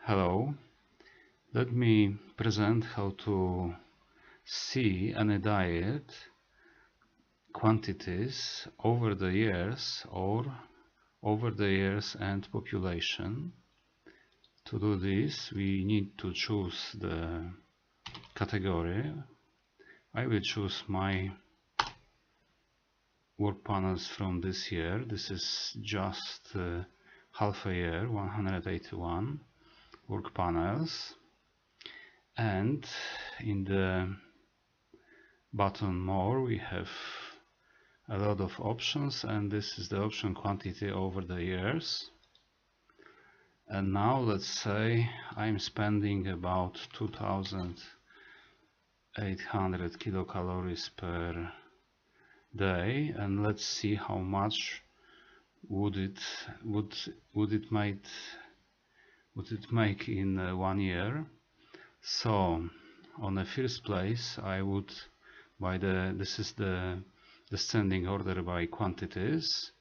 Hello, let me present how to see any diet quantities over the years and population. To do this, we need to choose the category. I will choose my work panels from this year. This is just half a year, 181 work panels, and in the button more we have a lot of options, and this is the option quantity over the years. And now let's say I'm spending about 2800 kilocalories per day, and let's see how much would it make in 1 year. So on the first place I would, this is the descending order by quantities.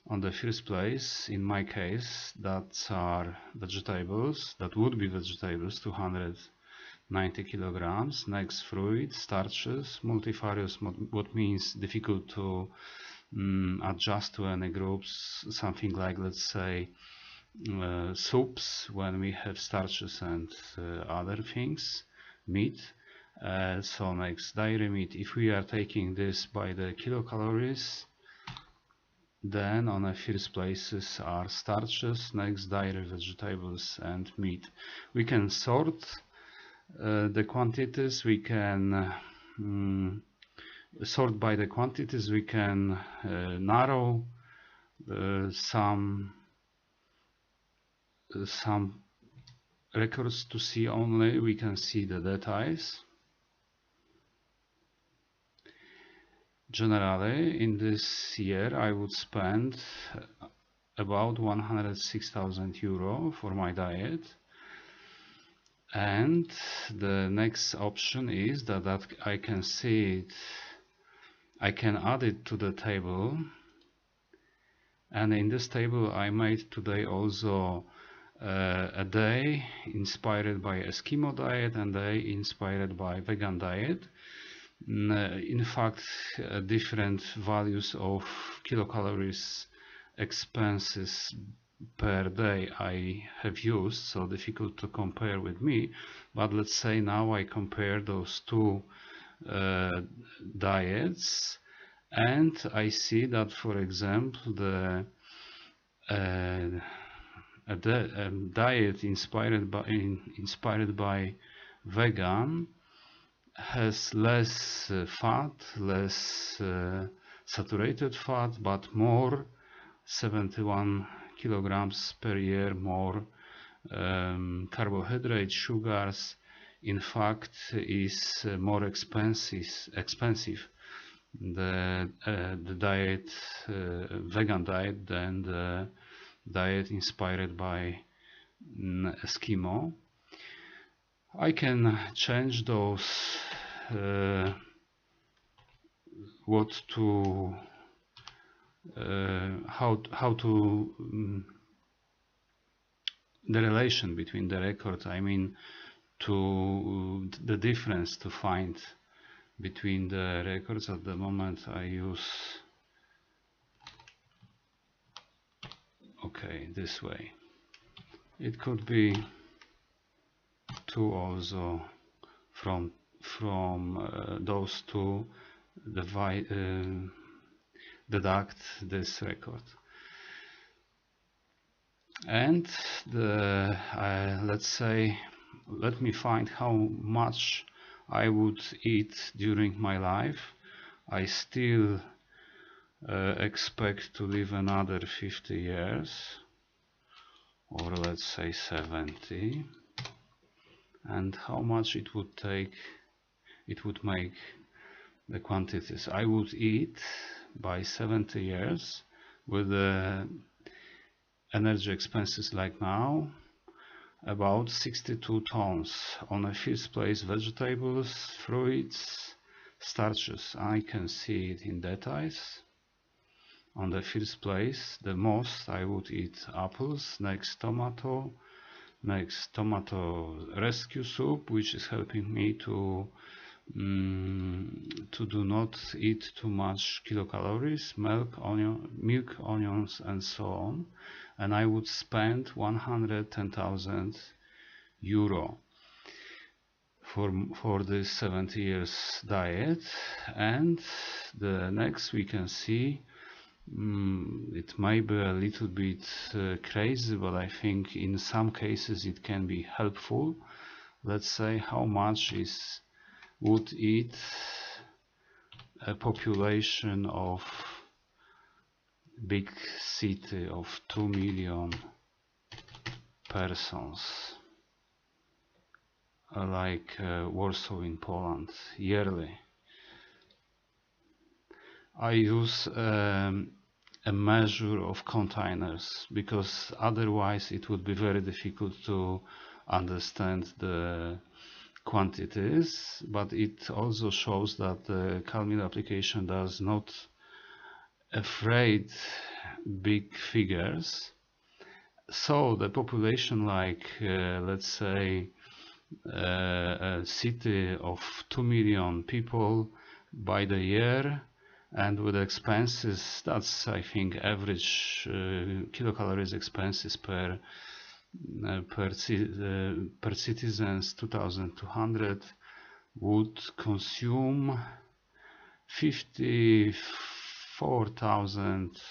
On the first place, in my case, that are vegetables, that would be vegetables, 290 kilograms. Next, fruit, starches, multifarious, what means difficult to adjust to any groups, something like, let's say, soups, when we have starches and other things, meat. So next, dairy meat. If we are taking this by the kilocalories, then on the first places are starches, next dairy, vegetables and meat. We can sort the quantities, we can sort by the quantities, we can narrow some records to see only, we can see the details. Generally, in this year I would spend about 106,000 euro for my diet, and the next option is that I can see it, I can add it to the table, and in this table I made today also a day inspired by Eskimo diet and a day inspired by vegan diet. In fact, different values of kilocalories expenses per day I have used, so difficult to compare with me, but let's say now I compare those two diets, and I see that, for example, the diet inspired by vegan has less fat, less saturated fat, but more 71 kilograms per year more carbohydrates, sugars. In fact, is more expensive the diet, vegan diet, than the diet inspired by Eskimo. I can change those how to the relation between the records, I mean to the difference to find between the records. At the moment I use this way. It could be two also from those two deduct this record. And let's say, let me find how much I would eat during my life. I still expect to live another 50 years, or let's say 70, and how much it would take, it would make the quantities I would eat by 70 years with the energy expenses like now, about 62 tons. On the first place, vegetables, fruits, starches. I can see it in details. On the first place, the most I would eat apples, next tomato, Next, tomato rescue soup, which is helping me to do not eat too much kilocalories, milk, onions, and so on. And I would spend 110,000 euro for this 70 years diet. And the next we can see, it may be a little bit crazy, but I think in some cases it can be helpful. Let's say how much would eat a population of big city of 2 million persons, like Warsaw in Poland, yearly. I use a measure of containers, because otherwise it would be very difficult to understand the quantities, but it also shows that the CalMeal application does not afraid big figures. So the population, like let's say a city of 2 million people by the year, and with expenses, that's I think average kilocalories expenses per citizens 2,200, would consume 54,000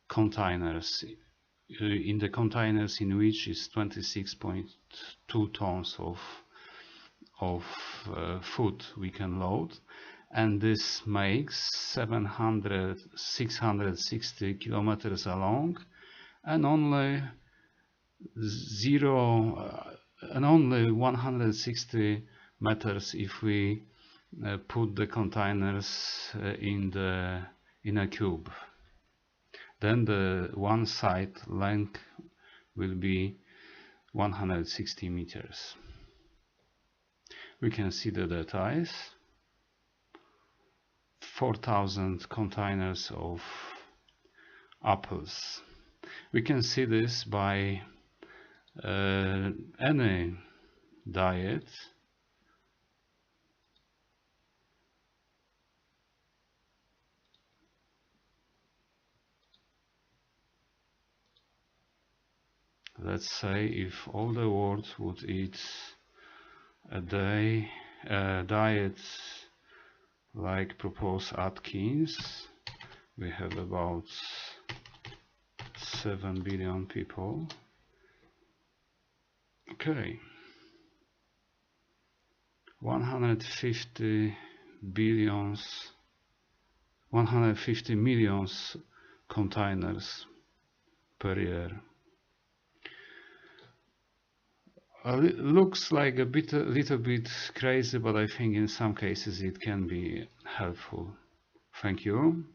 containers, in the containers in which is 26.2 tons of food we can load, and this makes 660 kilometers along, and only 160 meters if we put the containers in a cube. Then the one side length will be 160 meters. We can see the details. 4,000 containers of apples. We can see this by any diet. Let's say if all the world would eat a diet like proposed Atkins, we have about 7 billion people. Okay, 150 millions containers per year. Looks like a little bit crazy, but I think in some cases it can be helpful. Thank you.